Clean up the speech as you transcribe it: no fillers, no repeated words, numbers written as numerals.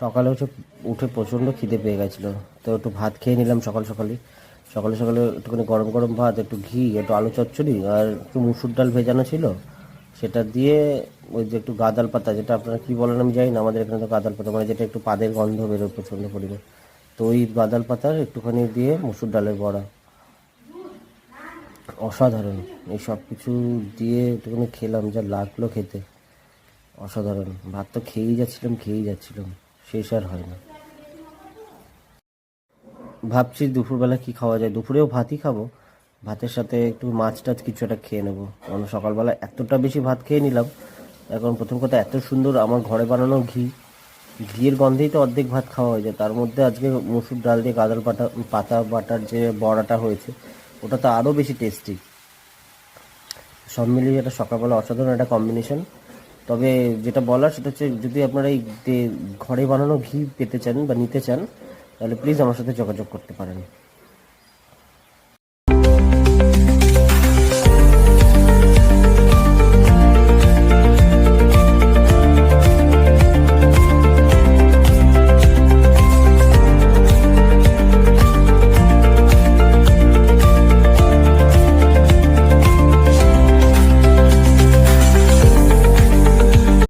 সকালে উঠে প্রচণ্ড খিদে পেয়ে গেছিলো, তো একটু ভাত খেয়ে নিলাম সকালে সকালে একটুখানি গরম গরম ভাত, একটু ঘি, একটু আলু চচ্চড়ি আর একটু মুসুর ডাল ভেজানো ছিল, সেটা দিয়ে ওই যে একটু গাঁদাল পাতা, যেটা আপনারা কী বলেন আমি জানি না, আমাদের এখানে তো গাঁদাল পাতা মানে যেটা একটু পাদের গন্ধ বেরোয় প্রচণ্ড পরিমাণ, তো ওই গাঁদাল পাতার একটুখানি দিয়ে মুসুর ডালের বড়া, অসাধারণ। এই সব কিছু দিয়ে একটুখানি খেলাম, যা লাগলো খেতে, অসাধারণ। ভাত তো খেয়েই যাচ্ছিলাম, শেষ আর হয় না। ভাবছি দুপুরবেলা কি খাওয়া যায়, দুপুরেও ভাতই খাবো, ভাতের সাথে একটু মাছ টাছ কিছু একটা খেয়ে নেবো, কারণ সকালবেলা এতটা বেশি ভাত খেয়ে নিলাম। এখন প্রথম কথা, এত সুন্দর আমার ঘরে বানানো ঘিয়ের গন্ধেই তো অর্ধেক ভাত খাওয়া হয়ে যায়, তার মধ্যে আজকে মসুর ডাল দিয়ে গাজর পাতা বাটার যে বড়াটা হয়েছে, ওটা তো আরও বেশি টেস্টি। সব মিলিয়ে এটা সকালবেলা অসাধারণ একটা কম্বিনেশন। তবে যেটা বলার সেটা হচ্ছে, যদি আপনারা এই ঘরে বানানো ঘি পেতে চান বা নিতে চান, তাহলে প্লিজ আমার সাথে যোগাযোগ করতে পারেন।